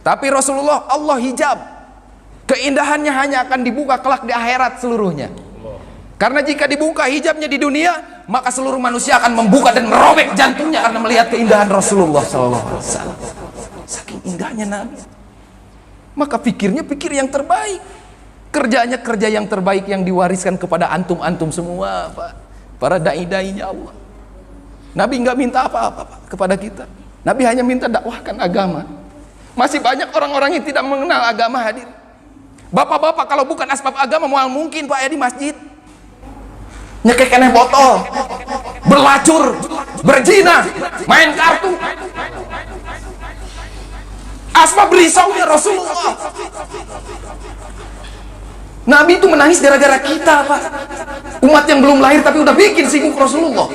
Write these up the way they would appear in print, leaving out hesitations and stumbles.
Tapi Rasulullah Allah hijab. Keindahannya hanya akan dibuka kelak di akhirat seluruhnya. Karena jika dibuka hijabnya di dunia, maka seluruh manusia akan membuka dan merobek jantungnya karena melihat keindahan Rasulullah SAW. Saking indahnya Nabi. Maka pikirnya pikir yang terbaik, kerjanya kerja yang terbaik yang diwariskan kepada antum-antum semua, Pak. Para dai-dainya Allah. Nabi nggak minta apa-apa, Pak, kepada kita. Nabi hanya minta dakwahkan agama. Masih banyak orang-orang yang tidak mengenal agama hadir. Bapak-bapak kalau bukan asbab agama mau mungkin Pak ya di masjid nyekek kene botol, berlacur, berzina, main kartu. Asbab risaunya Rasulullah. Nabi itu menangis gara-gara kita, Pak. Umat yang belum lahir tapi udah bikin sibuk Rasulullah.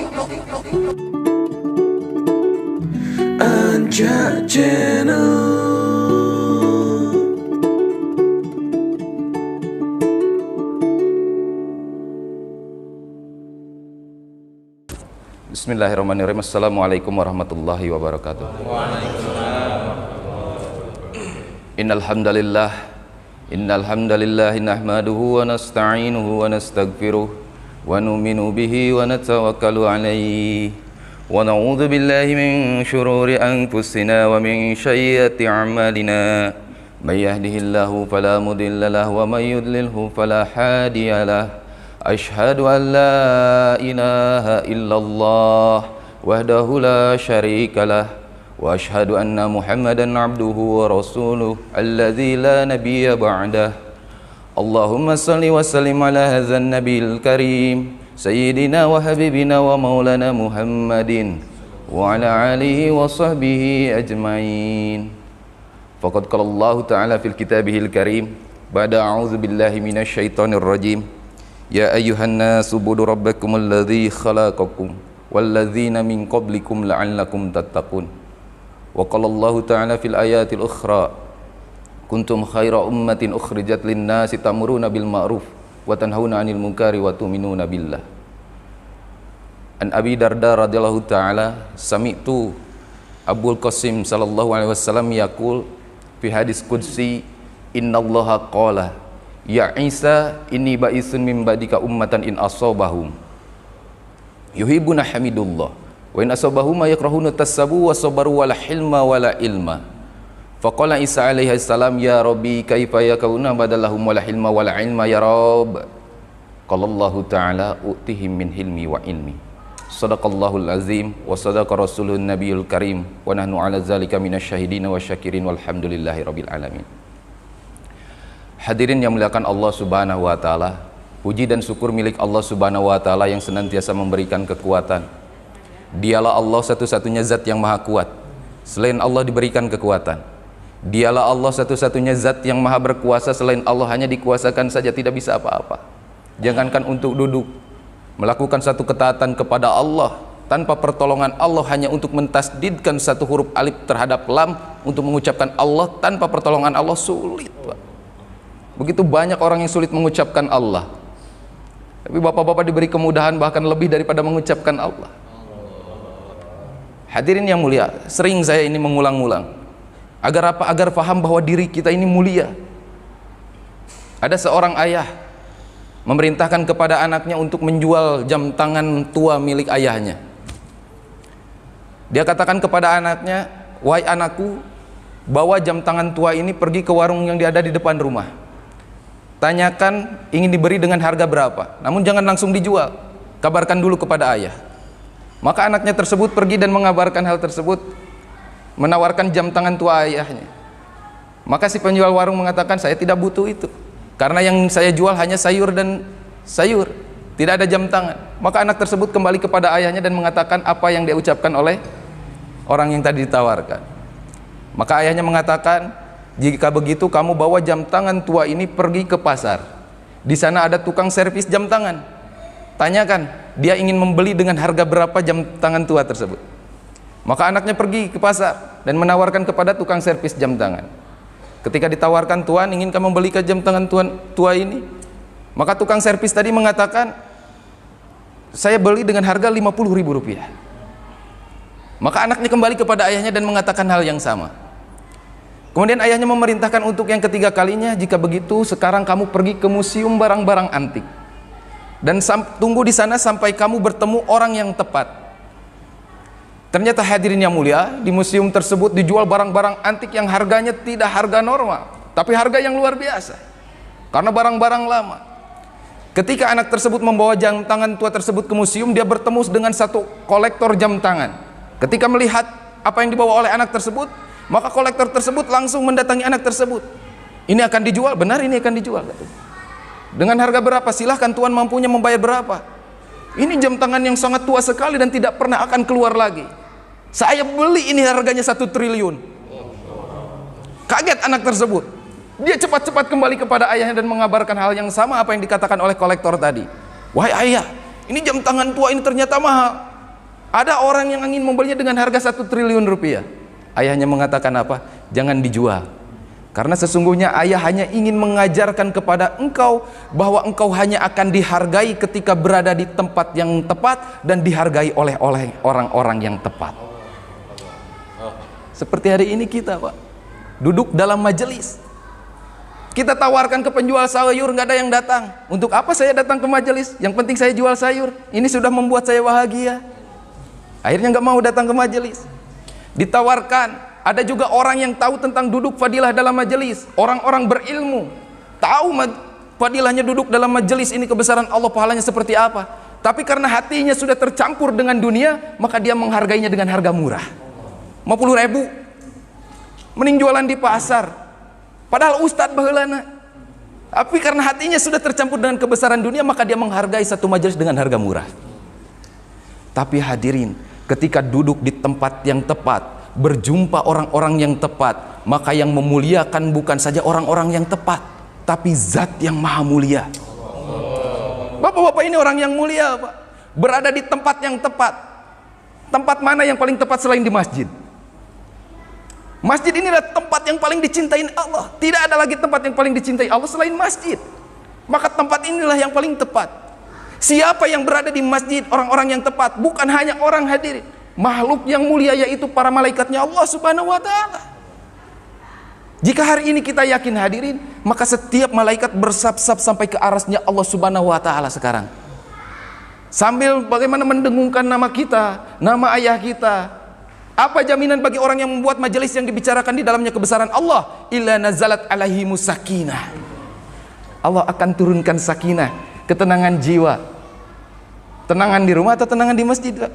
Anja Channel. Bismillahirrahmanirrahim. Assalamualaikum warahmatullahi wabarakatuh. Innal hamdalillah nahmaduhu wa nasta'inuhu wa nastaghfiruh wa nu'minu bihi wa natawakkalu alayhi wa na'udzu billahi min shururi anfusina wa min sayyiati a'malina. May yahdihillahu fala mudilla lahu wa may yudlilhu fala hadiya lahu. Ashhadu an la ilaha illallah wahdahu la syarika lah wa ashhadu anna Muhammadan abduhu wa rasuluh alladzi la nabiyya ba'dah. Allahumma salli wa sallim ala hadzal nabiyil karim sayyidina wa habibina wa maulana Muhammadin wa ala alihi wa sahbihi ajmain. Faqad qala Allah ta'ala fil kitabihil karim ba'da a'udzu billahi minasy syaithanir rajim. Ya ayyuhan nasu ubudu rabbakumul ladzi khalaqakum walladzina min qablikum la'allakum tattaqun. Wa qala Allahu ta'ala fil ayatil ukhra kuntum khaira ummatin ukhrijat lin-nasi ta'muruna bil ma'ruf wa tanhauna 'anil munkari wa tu'minuna billah. An Abi Darda radhiyallahu ta'ala sami'tu Abul Qasim sallallahu alaihi wasallam yaqul fi hadis qudsi innallaha qala ya Isa inni ba'isun min ba'dika ummatan in asabahum yuhibbuna hamidullah wa in asabahum ma yakrahuna tasabbu wa sabaru wala hilma wala ilma. Faqala Isa alaihi salam ya rabbi kaifa yakuna badalahum wala hilma wala ilma ya rabb. Qala Allah ta'ala u'tihim min hilmi wa ilmi. Sadaqallahul azim wa sadaqa rasulun nabiyul karim wa nahnu ala zalika minasyahidin wa syakirin walhamdulillahi rabbil alamin. Hadirin yang muliakan Allah Subhanahu wa taala, puji dan syukur milik Allah Subhanahu wa taala yang senantiasa memberikan kekuatan. Dialah Allah satu-satunya zat yang maha kuat. Selain Allah diberikan kekuatan. Dialah Allah satu-satunya zat yang maha berkuasa, selain Allah hanya dikuasakan saja tidak bisa apa-apa. Jangankan untuk duduk, melakukan satu ketaatan kepada Allah tanpa pertolongan Allah hanya untuk mentasdidkan satu huruf alif terhadap lam untuk mengucapkan Allah tanpa pertolongan Allah sulit, Pak. Begitu banyak orang yang sulit mengucapkan Allah. Tapi bapak-bapak diberi kemudahan bahkan lebih daripada mengucapkan Allah. Hadirin yang mulia, sering saya ini mengulang-ulang. Agar apa? Agar paham bahwa diri kita ini mulia. Ada seorang ayah memerintahkan kepada anaknya untuk menjual jam tangan tua milik ayahnya. Dia katakan kepada anaknya, "Wahai anakku, bawa jam tangan tua ini pergi ke warung yang ada di depan rumah. Tanyakan ingin diberi dengan harga berapa, namun jangan langsung dijual. Kabarkan dulu kepada ayah." Maka anaknya tersebut pergi dan mengabarkan hal tersebut, menawarkan jam tangan tua ayahnya. Maka si penjual warung mengatakan, "Saya tidak butuh itu, karena yang saya jual hanya sayur dan sayur, tidak ada jam tangan." Maka anak tersebut kembali kepada ayahnya dan mengatakan apa yang dia ucapkan oleh orang yang tadi ditawarkan. Maka ayahnya mengatakan, "Jika begitu kamu bawa jam tangan tua ini pergi ke pasar. Di sana ada tukang servis jam tangan. Tanyakan dia ingin membeli dengan harga berapa jam tangan tua tersebut." Maka anaknya pergi ke pasar dan menawarkan kepada tukang servis jam tangan. Ketika ditawarkan, "Tuan, inginkah membeli ke jam tangan tua ini?" Maka tukang servis tadi mengatakan, "Saya beli dengan harga 50.000 rupiah." Maka anaknya kembali kepada ayahnya dan mengatakan hal yang sama. Kemudian ayahnya memerintahkan untuk yang ketiga kalinya, jika begitu sekarang kamu pergi ke museum barang-barang antik dan tunggu di sana sampai kamu bertemu orang yang tepat. Ternyata hadirin yang mulia, di museum tersebut dijual barang-barang antik yang harganya tidak harga normal, tapi harga yang luar biasa karena barang-barang lama. Ketika anak tersebut membawa jam tangan tua tersebut ke museum, dia bertemu dengan satu kolektor jam tangan. Ketika melihat apa yang dibawa oleh anak tersebut, maka kolektor tersebut langsung mendatangi anak tersebut. Ini akan dijual, benar ini akan dijual. Dengan harga berapa? Silahkan, tuan mampunya membayar berapa? Ini jam tangan yang sangat tua sekali dan tidak pernah akan keluar lagi. Saya beli ini harganya 1 triliun. Kaget anak tersebut. Dia cepat-cepat kembali kepada ayahnya dan mengabarkan hal yang sama apa yang dikatakan oleh kolektor tadi. Wahai ayah, ini jam tangan tua ini ternyata mahal. Ada orang yang ingin membelinya dengan harga 1 triliun rupiah. Ayahnya mengatakan apa? Jangan dijual. Karena sesungguhnya ayah hanya ingin mengajarkan kepada engkau bahwa engkau hanya akan dihargai ketika berada di tempat yang tepat dan dihargai oleh orang-orang yang tepat. Seperti hari ini kita, Pak, duduk dalam majelis, kita tawarkan ke penjual sayur, nggak ada yang datang. Untuk apa saya datang ke majelis? Yang penting saya jual sayur. Ini sudah membuat saya bahagia. Akhirnya nggak mau datang ke majelis. Ditawarkan, ada juga orang yang tahu tentang duduk fadilah dalam majelis, orang-orang berilmu tahu fadilahnya duduk dalam majelis ini, kebesaran Allah, pahalanya seperti apa, tapi karena hatinya sudah tercampur dengan dunia, maka dia menghargainya dengan harga murah, 50.000, mending jualan di pasar, padahal ustadz baheulana, tapi karena hatinya sudah tercampur dengan kebesaran dunia, maka dia menghargai satu majelis dengan harga murah. Tapi hadirin, ketika duduk di tempat yang tepat, berjumpa orang-orang yang tepat, maka yang memuliakan bukan saja orang-orang yang tepat, tapi zat yang maha mulia. Bapak-bapak, ini orang yang mulia, Pak, berada di tempat yang tepat. Tempat mana yang paling tepat selain di masjid? Masjid inilah tempat yang paling dicintai Allah. Tidak ada lagi tempat yang paling dicintai Allah selain masjid. Maka tempat inilah yang paling tepat. Siapa yang berada di masjid, orang-orang yang tepat, bukan hanya orang hadirin, makhluk yang mulia, yaitu para malaikatnya Allah subhanahu wa ta'ala. Jika hari ini kita yakin hadirin, maka setiap malaikat bersab-sab sampai ke arasnya Allah subhanahu wa ta'ala sekarang, sambil bagaimana mendengungkan nama kita, nama ayah kita. Apa jaminan bagi orang yang membuat majelis yang dibicarakan di dalamnya kebesaran Allah? Illa nazalat alaihimus sakinah. Allah akan turunkan sakinah, ketenangan jiwa. Tenangan di rumah atau tenangan di masjid, Pak?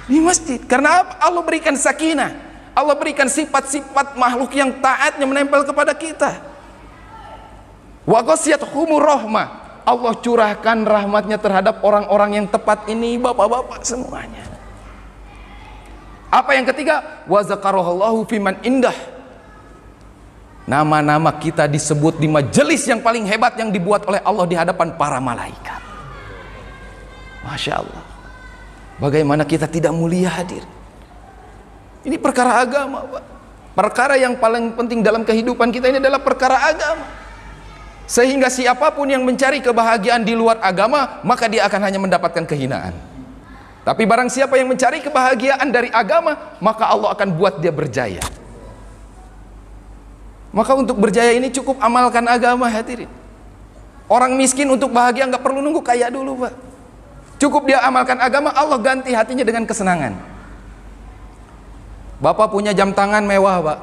Di masjid. Karena apa? Allah berikan sakinah, Allah berikan sifat-sifat makhluk yang taatnya menempel kepada kita. Wa ghasyiyatuhumur rahmah, Allah curahkan rahmatnya terhadap orang-orang yang tepat ini, bapak-bapak semuanya. Apa yang ketiga? Wa zakarohallahu fiman indah, nama-nama kita disebut di majelis yang paling hebat yang dibuat oleh Allah di hadapan para malaikat. Masya Allah, bagaimana kita tidak mulia hadir? Ini perkara agama, Pak. Perkara yang paling penting dalam kehidupan kita ini adalah perkara agama. Sehingga siapapun yang mencari kebahagiaan di luar agama, maka dia akan hanya mendapatkan kehinaan. Tapi barang siapa yang mencari kebahagiaan dari agama, maka Allah akan buat dia berjaya. Maka untuk berjaya ini cukup amalkan agama hadirin. Orang miskin untuk bahagia nggak perlu nunggu kaya dulu, Pak. Cukup dia amalkan agama, Allah ganti hatinya dengan kesenangan. Bapak punya jam tangan mewah, Pak.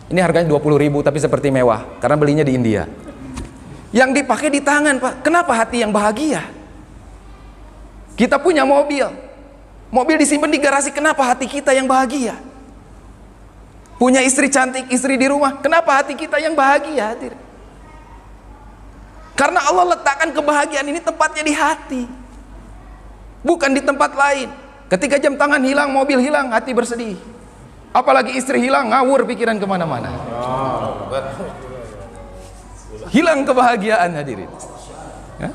Ini harganya 20.000 tapi seperti mewah, karena belinya di India. Yang dipakai di tangan, Pak. Kenapa hati yang bahagia? Kita punya mobil, mobil disimpan di garasi, kenapa hati kita yang bahagia? Punya istri cantik, istri di rumah, kenapa hati kita yang bahagia hadir? Karena Allah letakkan kebahagiaan ini tempatnya di hati, bukan di tempat lain. Ketika jam tangan hilang, mobil hilang, hati bersedih. Apalagi istri hilang, ngawur pikiran kemana-mana. Hilang kebahagiaan hadirin. Ya?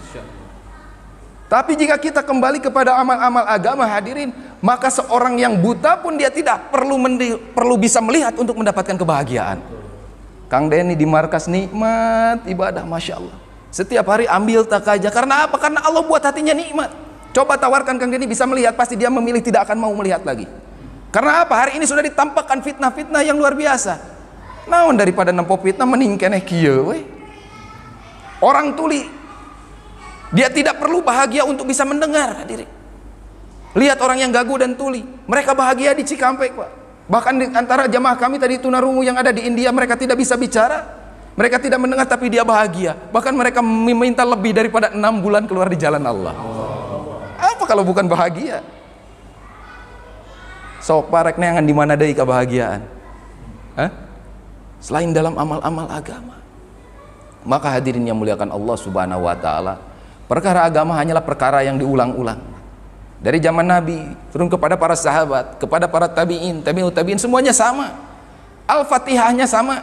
Tapi jika kita kembali kepada amal-amal agama hadirin, maka seorang yang buta pun dia tidak perlu bisa melihat untuk mendapatkan kebahagiaan. Kang Denny di markas nikmat ibadah, Masya Allah. Setiap hari ambil tak aja. Karena apa? Karena Allah buat hatinya nikmat. Coba tawarkan Kang Denny bisa melihat, pasti dia memilih, tidak akan mau melihat lagi. Karena apa? Hari ini sudah ditampakkan fitnah-fitnah yang luar biasa. Naon daripada nempo fitnah mending keneh kieu we. Orang tuli dia tidak perlu bahagia untuk bisa mendengar, hadirin. Lihat orang yang gagu dan tuli, mereka bahagia di Cikampek, Pak. Bahkan di antara jamaah kami tadi tunarungu yang ada di India, mereka tidak bisa bicara, mereka tidak mendengar, tapi dia bahagia. Bahkan mereka meminta lebih daripada 6 bulan keluar di jalan Allah. Apa kalau bukan bahagia? Sok parek neangan di mana deui kebahagiaan? Hah? Selain dalam amal-amal agama. Maka hadirin yang muliakan Allah Subhanahu wa taala, perkara agama hanyalah perkara yang diulang-ulang. Dari zaman Nabi turun kepada para sahabat, kepada para tabi'in, tabi'ut tabi'in, semuanya sama. Al-Fatihahnya sama.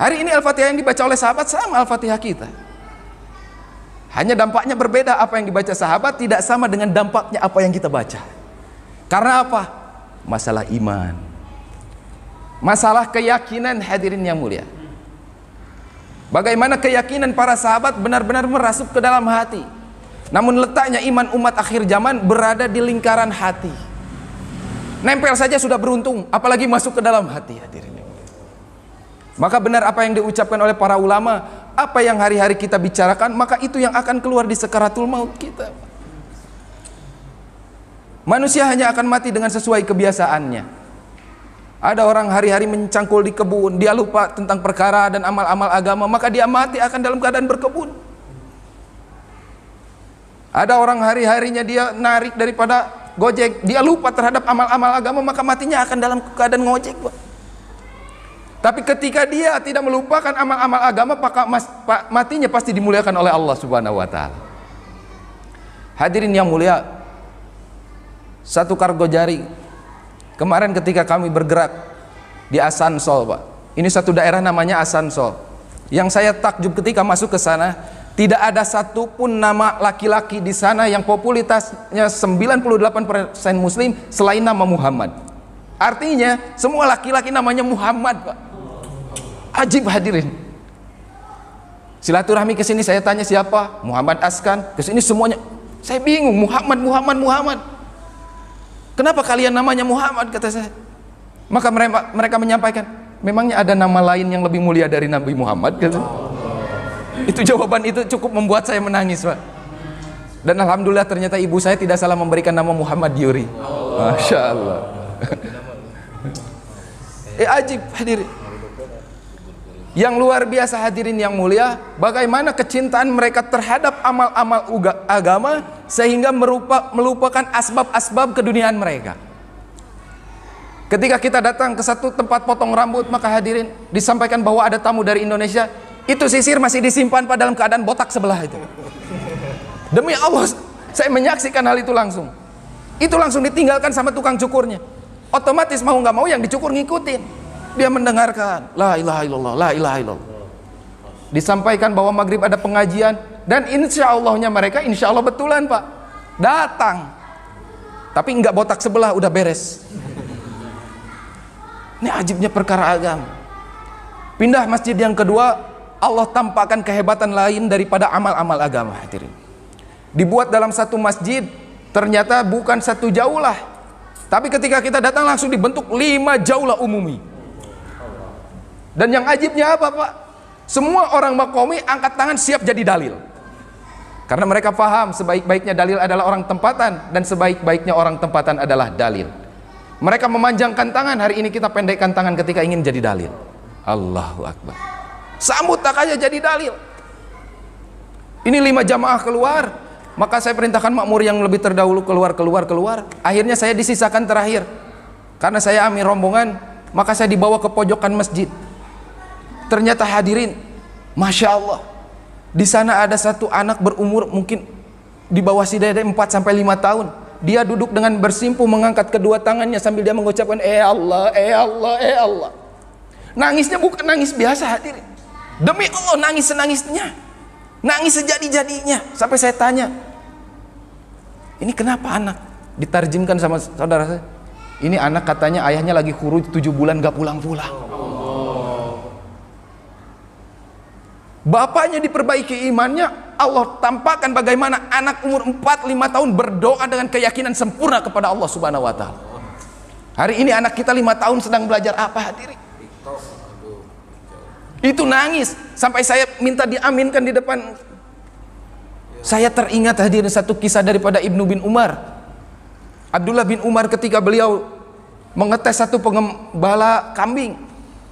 Hari ini Al-Fatihah yang dibaca oleh sahabat sama Al-Fatihah kita. Hanya dampaknya berbeda. Apa yang dibaca sahabat tidak sama dengan dampaknya apa yang kita baca. Karena apa? Masalah iman, masalah keyakinan, hadirin yang mulia. Bagaimana keyakinan para sahabat benar-benar merasuk ke dalam hati. Namun letaknya iman umat akhir zaman berada di lingkaran hati. Nempel saja sudah beruntung, apalagi masuk ke dalam hati, hadirin. Maka benar apa yang diucapkan oleh para ulama, apa yang hari-hari kita bicarakan, maka itu yang akan keluar di sekaratul maut kita. Manusia hanya akan mati dengan sesuai kebiasaannya. Ada orang hari-hari mencangkul di kebun, dia lupa tentang perkara dan amal-amal agama, maka dia mati akan dalam keadaan berkebun. Ada orang hari-harinya dia narik daripada gojek, dia lupa terhadap amal-amal agama, maka matinya akan dalam keadaan ngojek, Pak. Tapi ketika dia tidak melupakan amal-amal agama, maka matinya pasti dimuliakan oleh Allah Subhanahu wa taala. Hadirin yang mulia, satu kargo jari kemarin ketika kami bergerak di Asansol, Pak. Ini satu daerah namanya Asansol. Yang saya takjub ketika masuk ke sana, tidak ada satupun nama laki-laki di sana yang popularitasnya 98% muslim selain nama Muhammad. Artinya semua laki-laki namanya Muhammad, Pak. Ajib, hadirin. Silaturahmi ke sini saya tanya siapa? Muhammad Askan. Ke sini semuanya saya bingung, Muhammad. Kenapa kalian namanya Muhammad, kata saya. Maka mereka menyampaikan, memangnya ada nama lain yang lebih mulia dari Nabi Muhammad, kata. Itu jawaban itu cukup membuat saya menangis, Pak. Dan alhamdulillah ternyata ibu saya tidak salah memberikan nama Muhammad Yuri. Masya Allah. Ajib, hadirin. Yang luar biasa, hadirin yang mulia, bagaimana kecintaan mereka terhadap amal-amal agama sehingga melupakan asbab-asbab keduniaan mereka. Ketika kita datang ke satu tempat potong rambut, maka hadirin disampaikan bahwa ada tamu dari Indonesia. Itu sisir masih disimpan pada dalam keadaan botak sebelah itu. Demi Allah, saya menyaksikan hal itu langsung. Itu langsung ditinggalkan sama tukang cukurnya. Otomatis mau nggak mau yang dicukur ngikutin. Dia mendengarkan, la ilaha illallah, la ilaha illallah. Disampaikan bahwa maghrib ada pengajian, dan insya Allahnya mereka, insya Allah betulan, Pak, datang. Tapi nggak botak sebelah, udah beres. Ini ajibnya perkara agama. Pindah masjid yang kedua, Allah tampakkan kehebatan lain daripada amal-amal agama, hadirin. Dibuat dalam satu masjid, ternyata bukan satu jaulah, tapi ketika kita datang langsung dibentuk 5 jaulah umumi. Dan yang ajibnya apa, Pak? Semua orang Makomi angkat tangan siap jadi dalil. Karena mereka paham sebaik-baiknya dalil adalah orang tempatan, dan sebaik-baiknya orang tempatan adalah dalil. Mereka memanjangkan tangan, hari ini kita pendekkan tangan ketika ingin jadi dalil. Allahu Akbar. Sambut tak aja jadi dalil. Ini 5 jamaah keluar, maka saya perintahkan makmur yang lebih terdahulu keluar. Akhirnya saya disisakan terakhir. Karena saya amir rombongan, maka saya dibawa ke pojokan masjid. Ternyata hadirin, Masya Allah, di sana ada satu anak berumur mungkin di bawah si dede 4 sampai 5 tahun. Dia duduk dengan bersimpu, mengangkat kedua tangannya sambil dia mengucapkan Allah, Allah. Nangisnya bukan nangis biasa, hadirin. Demi Allah, nangis senangisnya, nangis sejadi-jadinya. Sampai saya tanya, ini kenapa anak? Ditarjimkan sama saudara saya, ini anak katanya ayahnya lagi khuruj 7 bulan gak pulang-pulang. Bapaknya diperbaiki imannya, Allah tampakkan bagaimana anak umur 4-5 tahun berdoa dengan keyakinan sempurna kepada Allah Subhanahu wa taala. Hari ini anak kita 5 tahun sedang belajar apa, hadirin? Itu nangis sampai saya minta diaminkan di depan. Saya teringat hadirin satu kisah daripada Ibnu bin Umar. Abdullah bin Umar ketika beliau mengetes satu pengembala kambing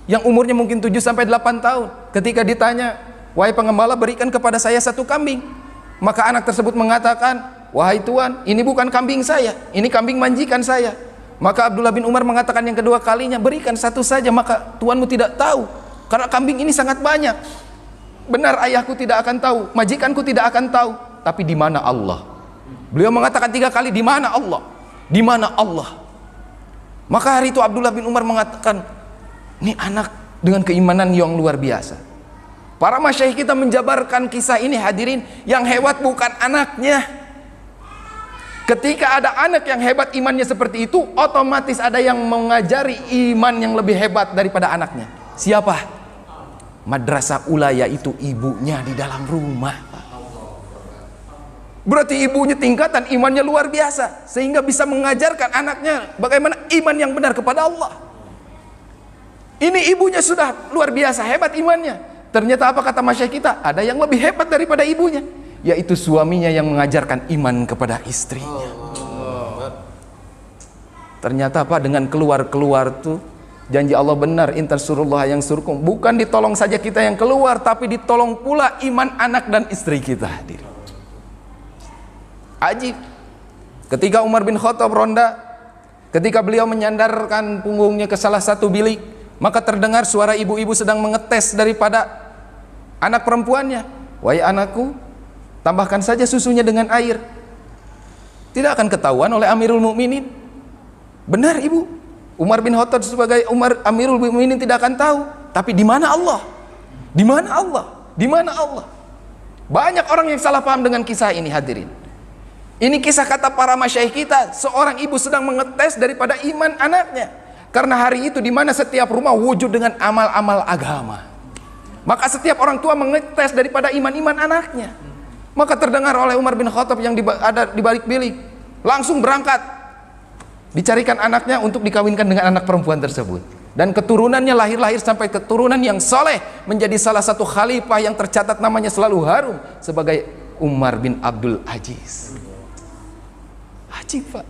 yang umurnya mungkin 7 sampai 8 tahun. Ketika ditanya, "Wahai pengembala, berikan kepada saya satu kambing." Maka anak tersebut mengatakan, "Wahai tuan, ini bukan kambing saya, ini kambing majikan saya." Maka Abdullah bin Umar mengatakan yang kedua kalinya, "Berikan satu saja, maka tuanmu tidak tahu, karena kambing ini sangat banyak. Benar, ayahku tidak akan tahu, majikanku tidak akan tahu, tapi di mana Allah?" Beliau mengatakan 3 kali, "Di mana Allah? Di mana Allah?" Maka hari itu Abdullah bin Umar mengatakan, ini anak dengan keimanan yang luar biasa. Para masyayikh kita menjabarkan kisah ini hadirin, yang hebat bukan anaknya. Ketika ada anak yang hebat imannya seperti itu, otomatis ada yang mengajari iman yang lebih hebat daripada anaknya. Siapa? Madrasah ula, yaitu ibunya di dalam rumah. Berarti ibunya tingkatan imannya luar biasa, sehingga bisa mengajarkan anaknya bagaimana iman yang benar kepada Allah. Ini ibunya sudah luar biasa hebat imannya. Ternyata apa kata masyayikh kita? Ada yang lebih hebat daripada ibunya, yaitu suaminya yang mengajarkan iman kepada istrinya. Ternyata apa? Dengan keluar tuh janji Allah benar, in tansurullah yang surkum. Bukan ditolong saja kita yang keluar, tapi ditolong pula iman anak dan istri kita. Hadir. Ajib. Ketika Umar bin Khattab ronda, ketika beliau menyandarkan punggungnya ke salah satu bilik, maka terdengar suara ibu-ibu sedang mengetes daripada anak perempuannya. "Wahai anakku, tambahkan saja susunya dengan air." Tidak akan ketahuan oleh Amirul Mukminin. Benar ibu. Umar bin Khattab sebagai Amirul Mukminin tidak akan tahu. Tapi di mana Allah? Di mana Allah? Di mana Allah? Banyak orang yang salah paham dengan kisah ini hadirin. Ini kisah kata para masyayikh kita, seorang ibu sedang mengetes daripada iman anaknya. Karena hari itu di mana setiap rumah wujud dengan amal-amal agama. Maka setiap orang tua mengetes daripada iman-iman anaknya. Maka terdengar oleh Umar bin Khattab yang ada di balik bilik, langsung berangkat dicarikan anaknya untuk dikawinkan dengan anak perempuan tersebut. Dan keturunannya lahir sampai keturunan yang soleh, menjadi salah satu khalifah yang tercatat namanya selalu harum sebagai Umar bin Abdul Aziz. Ajib Pak,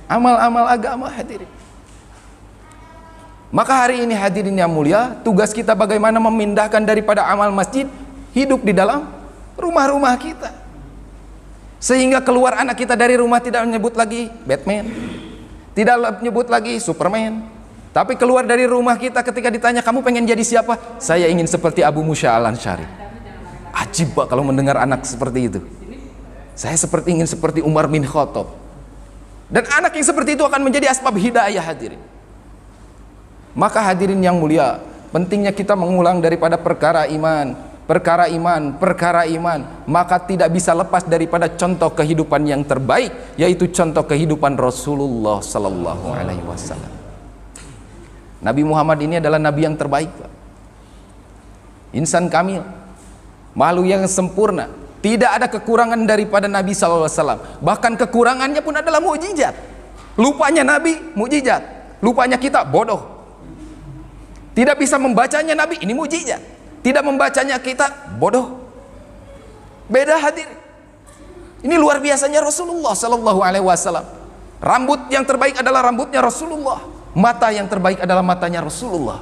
amal-amal agama hadirin. Maka hari ini hadirin yang mulia, tugas kita bagaimana memindahkan daripada amal masjid hidup di dalam rumah-rumah kita, sehingga keluar anak kita dari rumah tidak menyebut lagi Batman, tidak menyebut lagi Superman, tapi keluar dari rumah kita ketika ditanya, "Kamu pengen jadi siapa?" "Saya ingin seperti Abu Musa al-Ansyari." Ajib Pak kalau mendengar anak seperti itu. "Saya ingin seperti Umar bin Khattab." Dan anak yang seperti itu akan menjadi asbab hidayah hadirin. Maka hadirin yang mulia, pentingnya kita mengulang daripada perkara iman, maka tidak bisa lepas daripada contoh kehidupan yang terbaik, yaitu contoh kehidupan Rasulullah sallallahu alaihi wasallam. Nabi Muhammad ini adalah nabi yang terbaik, Pak. Insan kamil, makhluk yang sempurna. Tidak ada kekurangan daripada Nabi sallallahu alaihi wasallam. Bahkan kekurangannya pun adalah mukjizat. Lupanya Nabi mukjizat, lupanya kita bodoh. Tidak bisa membacanya Nabi, ini mukjizat. Tidak membacanya kita bodoh. Beda hadir. Ini luar biasanya Rasulullah sallallahu alaihi wasallam. Rambut yang terbaik adalah rambutnya Rasulullah. Mata yang terbaik adalah matanya Rasulullah.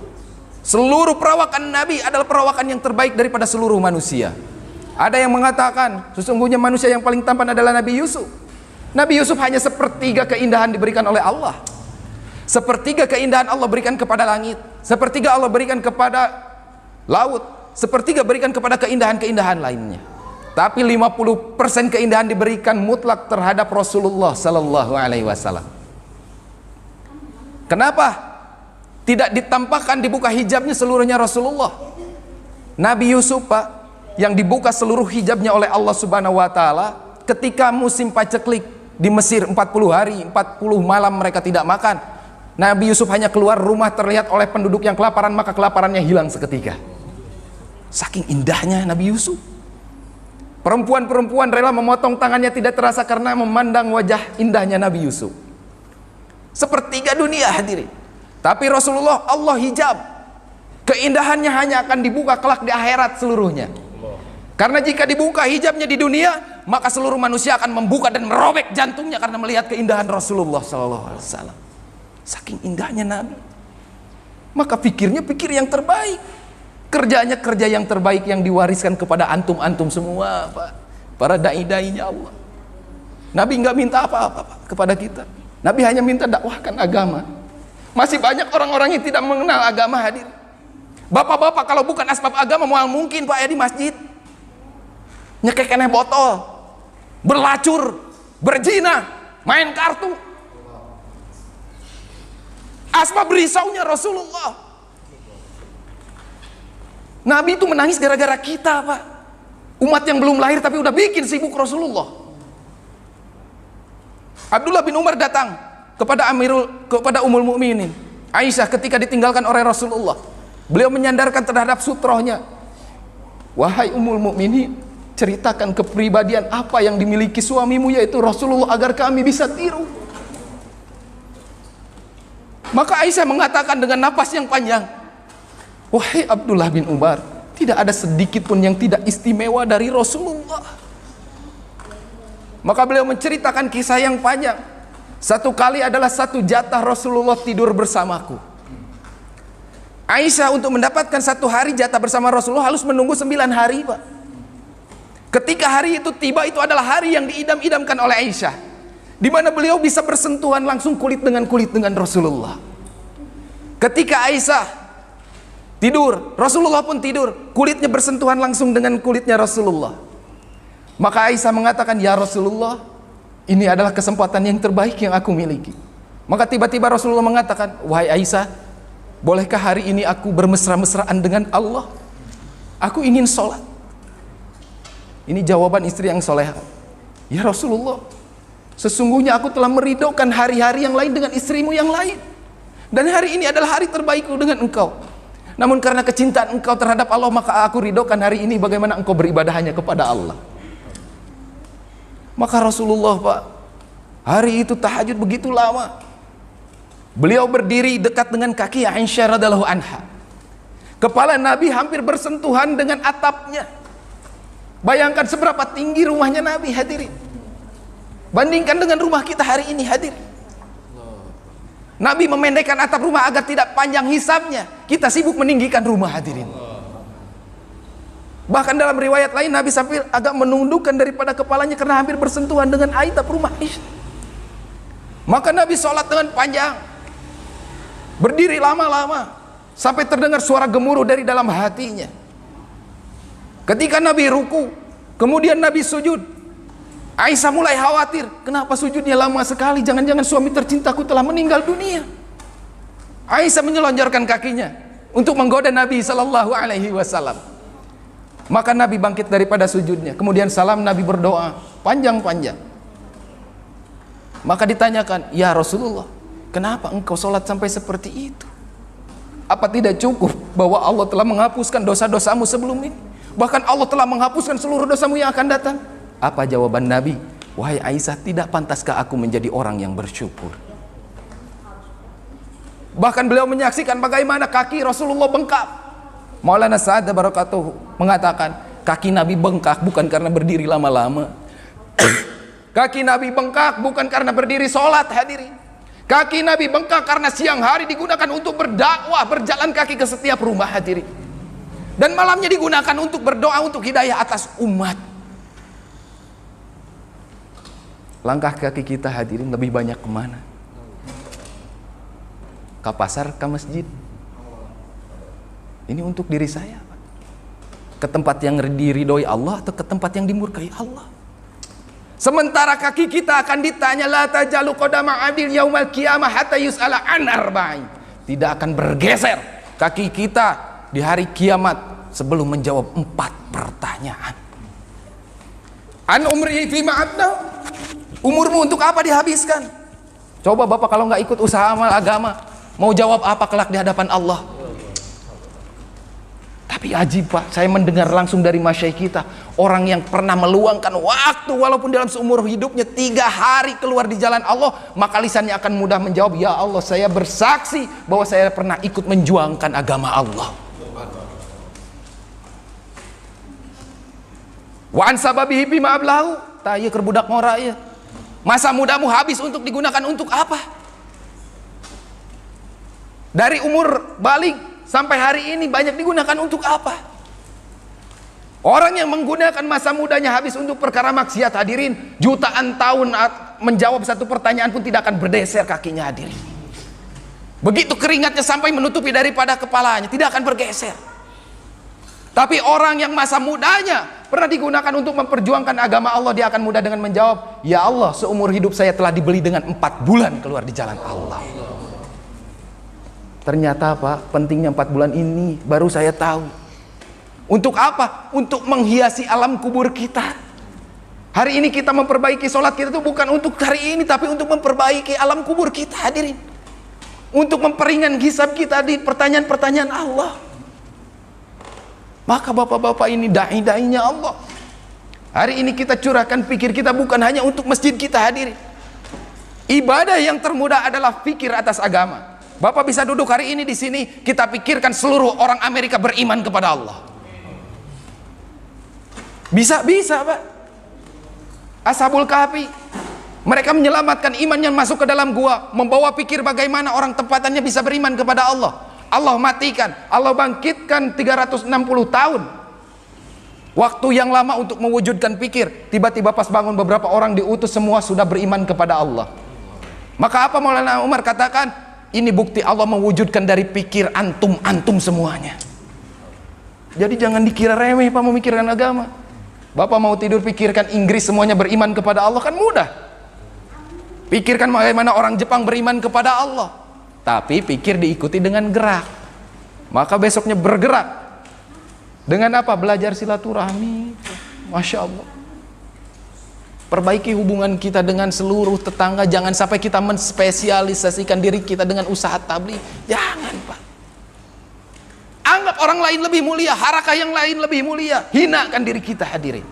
Seluruh perawakan Nabi adalah perawakan yang terbaik daripada seluruh manusia. Ada yang mengatakan sesungguhnya manusia yang paling tampan adalah Nabi Yusuf. Nabi Yusuf hanya sepertiga keindahan diberikan oleh Allah. Sepertiga keindahan Allah berikan kepada langit, sepertiga Allah berikan kepada laut, sepertiga berikan kepada keindahan-keindahan lainnya. Tapi 50% keindahan diberikan mutlak terhadap Rasulullah sallallahu alaihi wasallam. Kenapa? Tidak ditampakkan, dibuka hijabnya seluruhnya Rasulullah. Nabi Yusuf Pak, yang dibuka seluruh hijabnya oleh Allah subhanahu wa ta'ala ketika musim paceklik di Mesir 40 hari 40 malam mereka tidak makan. Nabi Yusuf hanya keluar rumah terlihat oleh penduduk yang kelaparan, maka kelaparannya hilang seketika. Saking indahnya Nabi Yusuf. Perempuan-perempuan rela memotong tangannya tidak terasa karena memandang wajah indahnya Nabi Yusuf. Sepertiga dunia hadirin. Tapi Rasulullah Allah hijab. Keindahannya hanya akan dibuka kelak di akhirat seluruhnya. Karena jika dibuka hijabnya di dunia, maka seluruh manusia akan membuka dan merobek jantungnya karena melihat keindahan Rasulullah SAW. Saking indahnya Nabi. Maka pikirnya pikir yang terbaik, kerjanya kerja yang terbaik yang diwariskan kepada antum-antum semua, Pak. Para dai-dainya Allah. Nabi nggak minta apa-apa, Pak, kepada kita. Nabi hanya minta dakwahkan agama. Masih banyak orang-orang yang tidak mengenal agama hadir. Bapak-bapak kalau bukan asbab agama mual mungkin Pak ya di masjid nyekek kene botol, berlacur, berzina, main kartu. Asbab risaunya Rasulullah. Nabi itu menangis gara-gara kita, Pak. Umat yang belum lahir tapi udah bikin sibuk Rasulullah. Abdullah bin Umar datang kepada Ummul Mukminin Aisyah ketika ditinggalkan oleh Rasulullah. Beliau menyandarkan terhadap sutrohnya. Wahai Ummul Mukminin, ceritakan kepribadian apa yang dimiliki suamimu yaitu Rasulullah agar kami bisa tiru. Maka Aisyah mengatakan dengan napas yang panjang, wahai Abdullah bin Umar, tidak ada sedikit pun yang tidak istimewa dari Rasulullah. Maka beliau menceritakan kisah yang panjang. Satu kali adalah satu jatah Rasulullah tidur bersamaku. Aisyah untuk mendapatkan satu hari jatah bersama Rasulullah harus menunggu 9 hari, Pak. Ketika hari itu tiba, itu adalah hari yang diidam-idamkan oleh Aisyah, di mana beliau bisa bersentuhan langsung kulit dengan Rasulullah. Ketika Aisyah tidur, Rasulullah pun tidur, kulitnya bersentuhan langsung dengan kulitnya Rasulullah. Maka Aisyah mengatakan, ya Rasulullah, ini adalah kesempatan yang terbaik yang aku miliki. Maka tiba-tiba Rasulullah mengatakan, wahai Aisyah, bolehkah hari ini aku bermesra-mesraan dengan Allah? Aku ingin sholat. Ini jawaban istri yang soleh. Ya Rasulullah, sesungguhnya aku telah meridhokan hari-hari yang lain dengan istrimu yang lain, dan hari ini adalah hari terbaikku dengan engkau. Namun karena kecintaan engkau terhadap Allah, maka aku ridhokan hari ini bagaimana engkau beribadah hanya kepada Allah. Maka Rasulullah, Pak, hari itu tahajud begitu lama. Beliau berdiri dekat dengan kaki Aisyah radhiyallahu anha. Kepala Nabi hampir bersentuhan dengan atapnya. Bayangkan seberapa tinggi rumahnya Nabi, hadirin. Bandingkan dengan rumah kita hari ini, hadirin. Nabi memendekkan atap rumah agar tidak panjang hisabnya. Kita sibuk meninggikan rumah, hadirin. Bahkan dalam riwayat lain Nabi sampai agak menundukkan daripada kepalanya karena hampir bersentuhan dengan atap rumah Aisyah. Maka Nabi sholat dengan panjang, berdiri lama-lama sampai terdengar suara gemuruh dari dalam hatinya. Ketika Nabi ruku, kemudian Nabi sujud, Aisyah mulai khawatir, kenapa sujudnya lama sekali, jangan-jangan suami tercintaku telah meninggal dunia. Aisyah menyelonjorkan kakinya untuk menggoda Nabi SAW. Maka Nabi bangkit daripada sujudnya, kemudian salam, Nabi berdoa panjang-panjang. Maka ditanyakan, ya Rasulullah, kenapa engkau sholat sampai seperti itu? Apa tidak cukup bahwa Allah telah menghapuskan dosa-dosamu sebelum ini? Bahkan Allah telah menghapuskan seluruh dosamu yang akan datang. Apa jawaban Nabi? Wahai Aisyah, tidak pantaskah aku menjadi orang yang bersyukur? Bahkan beliau menyaksikan bagaimana kaki Rasulullah bengkak. Maulana Sa'ad barakatuh mengatakan, kaki Nabi bengkak bukan karena berdiri lama-lama. Kaki Nabi bengkak bukan karena berdiri sholat, hadirin. Kaki Nabi bengkak karena siang hari digunakan untuk berdakwah, berjalan kaki ke setiap rumah, hadirin. Dan malamnya digunakan untuk berdoa untuk hidayah atas umat. Langkah kaki kita, hadirin, lebih banyak kemana? Ke pasar, ke masjid? Ini untuk diri saya, Pak. Ke tempat yang diridhoi Allah atau ke tempat yang dimurkai Allah? Sementara kaki kita akan ditanya, la tajalu qadama 'abdin yaumal qiyamah hatta yus'ala an arba'in. Tidak akan bergeser kaki kita di hari kiamat sebelum menjawab 4 pertanyaan. An umri fi ma'adna. Umurmu untuk apa dihabiskan? Coba Bapak kalau nggak ikut usaha amal agama, mau jawab apa kelak di hadapan Allah? Tapi ajib, Pak, saya mendengar langsung dari masyaikh kita, orang yang pernah meluangkan waktu walaupun dalam seumur hidupnya 3 hari keluar di jalan Allah, maka lisannya akan mudah menjawab, ya Allah, saya bersaksi bahwa saya pernah ikut menjuangkan agama Allah. Wa an sababihi bima ablahu. Tah ieu keur budak ngora ieu. Masa mudamu habis untuk digunakan untuk apa? Dari umur balik sampai hari ini banyak digunakan untuk apa? Orang yang menggunakan masa mudanya habis untuk perkara maksiat, hadirin, jutaan tahun menjawab satu pertanyaan pun tidak akan bergeser kakinya, hadirin. Begitu keringatnya sampai menutupi daripada kepalanya, tidak akan bergeser. Tapi orang yang masa mudanya pernah digunakan untuk memperjuangkan agama Allah, dia akan mudah dengan menjawab, ya Allah, seumur hidup saya telah dibeli dengan 4 bulan keluar di jalan Allah. Ternyata apa? Pentingnya 4 bulan ini baru saya tahu. Untuk apa? Untuk menghiasi alam kubur kita. Hari ini kita memperbaiki sholat kita itu bukan untuk hari ini, tapi untuk memperbaiki alam kubur kita, hadirin. Untuk memperingan hisab kita di pertanyaan-pertanyaan Allah. Maka bapak-bapak ini dai-dainya Allah. Hari ini kita curahkan pikir kita bukan hanya untuk masjid kita, hadirin. Ibadah yang termudah adalah pikir atas agama. Bapak bisa duduk hari ini di sini, kita pikirkan seluruh orang Amerika beriman kepada Allah. Bisa Pak. Ashabul Kahfi, mereka menyelamatkan imannya masuk ke dalam gua, membawa pikir bagaimana orang tempatannya bisa beriman kepada Allah. Allah matikan, Allah bangkitkan 360 tahun. Waktu yang lama untuk mewujudkan pikir. Tiba-tiba pas bangun beberapa orang diutus semua sudah beriman kepada Allah. Maka apa Maulana Umar katakan? Ini bukti Allah mewujudkan dari pikir antum semuanya. Jadi jangan dikira remeh Pak memikirkan agama. Bapak mau tidur pikirkan Inggris semuanya beriman kepada Allah, kan mudah. Pikirkan bagaimana orang Jepang beriman kepada Allah. Tapi pikir diikuti dengan gerak. Maka besoknya bergerak. Dengan apa? Belajar silaturahmi. Masya Allah. Perbaiki hubungan kita dengan seluruh tetangga. Jangan sampai kita menspesialisasikan diri kita dengan usaha tabligh. Jangan Pak. Anggap orang lain lebih mulia, harakah yang lain lebih mulia. Hinakan diri kita, hadirin.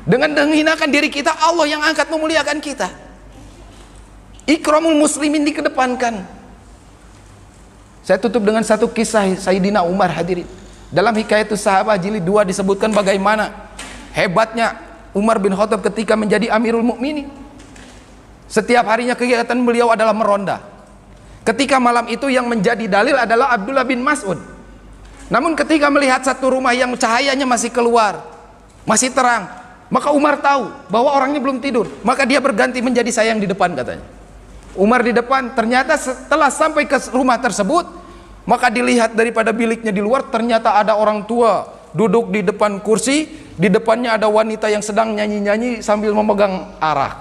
Dengan menghinakan diri kita, Allah yang angkat memuliakan kita. Ikramul muslimin dikedepankan. Saya tutup dengan satu kisah Sayyidina Umar, hadirin. Dalam Hikayatus Sahabah jilid 2 disebutkan bagaimana hebatnya Umar bin Khattab ketika menjadi Amirul Mukminin. Setiap harinya kegiatan beliau adalah meronda. Ketika malam itu yang menjadi dalil adalah Abdullah bin Mas'ud. Namun ketika melihat satu rumah yang cahayanya masih keluar, masih terang, maka Umar tahu bahwa orangnya belum tidur. Maka dia berganti menjadi saya yang di depan, katanya. Umar di depan. Ternyata setelah sampai ke rumah tersebut, maka dilihat daripada biliknya di luar, ternyata ada orang tua duduk di depan kursi. Di depannya ada wanita yang sedang nyanyi-nyanyi sambil memegang arak.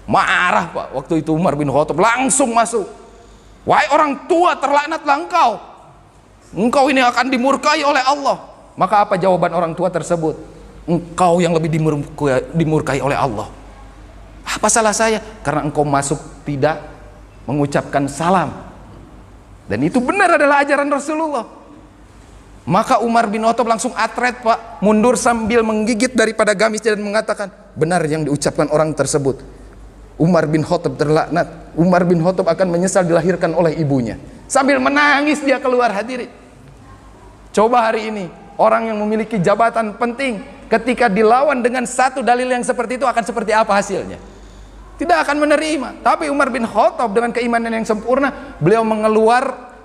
Marah Pak. Waktu itu Umar bin Khattab langsung masuk. Wahai orang tua, terlaknatlah engkau. Engkau ini akan dimurkai oleh Allah. Maka apa jawaban orang tua tersebut? Engkau yang lebih dimurkai oleh Allah. Apa salah saya? Karena engkau masuk tidak mengucapkan salam. Dan itu benar adalah ajaran Rasulullah. Maka Umar bin Khattab langsung atret Pak, mundur sambil menggigit daripada gamisnya dan mengatakan, benar yang diucapkan orang tersebut. Umar bin Khattab terlaknat. Umar bin Khattab akan menyesal dilahirkan oleh ibunya. Sambil menangis dia keluar, hadirin. Coba hari ini orang yang memiliki jabatan penting ketika dilawan dengan satu dalil yang seperti itu akan seperti apa hasilnya? Tidak akan menerima. Tapi Umar bin Khattab dengan keimanan yang sempurna, beliau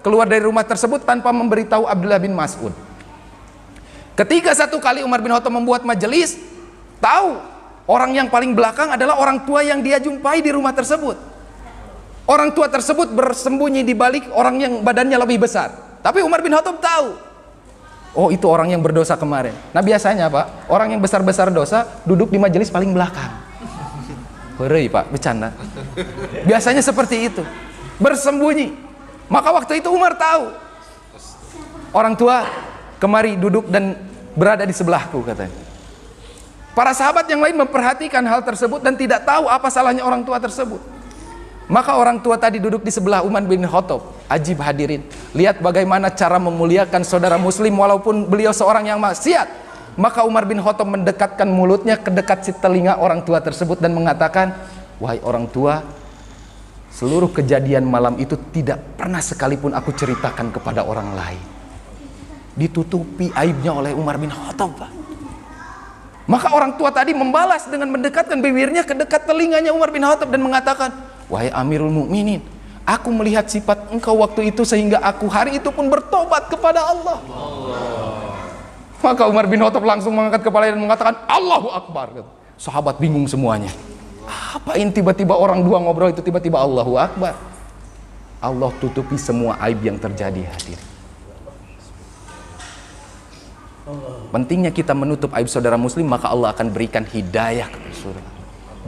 keluar dari rumah tersebut tanpa memberitahu Abdullah bin Mas'ud. Ketika satu kali Umar bin Khattab membuat majelis, tahu orang yang paling belakang adalah orang tua yang dia jumpai di rumah tersebut. Orang tua tersebut bersembunyi di balik orang yang badannya lebih besar. Tapi Umar bin Khattab tahu, oh itu orang yang berdosa kemarin. Nah biasanya Pak, orang yang besar-besar dosa duduk di majelis paling belakang. Hore Pak, bercanda. Biasanya seperti itu, bersembunyi. Maka waktu itu Umar tahu, orang tua kemari duduk dan berada di sebelahku, katanya. Para sahabat yang lain memperhatikan hal tersebut dan tidak tahu apa salahnya orang tua tersebut. Maka orang tua tadi duduk di sebelah Umar bin Khattab. Ajib hadirin, lihat bagaimana cara memuliakan saudara muslim walaupun beliau seorang yang maksiat. Maka Umar bin Khattab mendekatkan mulutnya ke dekat si telinga orang tua tersebut dan mengatakan, wahai orang tua, seluruh kejadian malam itu tidak pernah sekalipun aku ceritakan kepada orang lain. ditutupi aibnya oleh Umar bin Khattab, Pak. Maka orang tua tadi membalas dengan mendekatkan bibirnya ke dekat telinganya Umar bin Khattab dan mengatakan, wahai Amirul Mukminin, aku melihat sifat engkau waktu itu sehingga aku hari itu pun bertobat kepada Allah. Maka Umar bin Khattab langsung mengangkat kepala dan mengatakan, Allahu Akbar. Sahabat bingung semuanya. Apa ini tiba-tiba orang dua ngobrol itu tiba-tiba Allahu Akbar. Allah tutupi semua aib yang terjadi, hadirin. Pentingnya kita menutup aib saudara muslim, maka Allah akan berikan hidayah ke surga.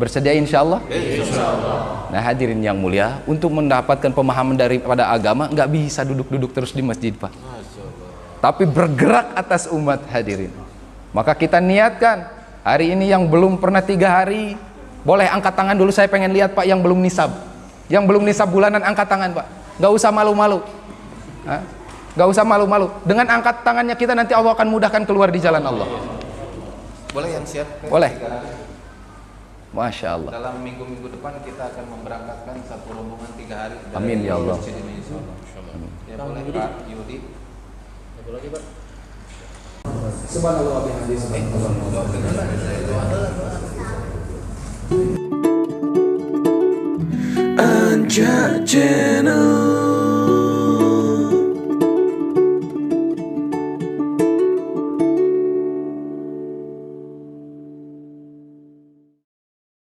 Bersedia insyaallah? Insyaallah. Nah hadirin yang mulia, untuk mendapatkan pemahaman daripada agama nggak bisa duduk-duduk terus di masjid, Pak. Tapi bergerak atas umat, hadirin. Maka kita niatkan hari ini yang belum pernah 3 hari, boleh angkat tangan dulu, saya pengen lihat Pak yang belum nisab. Yang belum nisab bulanan angkat tangan, Pak. Nggak usah malu-malu. Gak usah malu-malu. Dengan angkat tangannya kita nanti Allah akan mudahkan keluar di jalan Allah. Boleh yang siap? Boleh. Masya Allah. Dalam minggu-minggu depan kita akan memberangkatkan satu rombongan 3 hari. Amin ya Allah. Ya boleh Pak Yudi. Lagi Pak. Subhanallah wa bihamdihi. Anja Channel.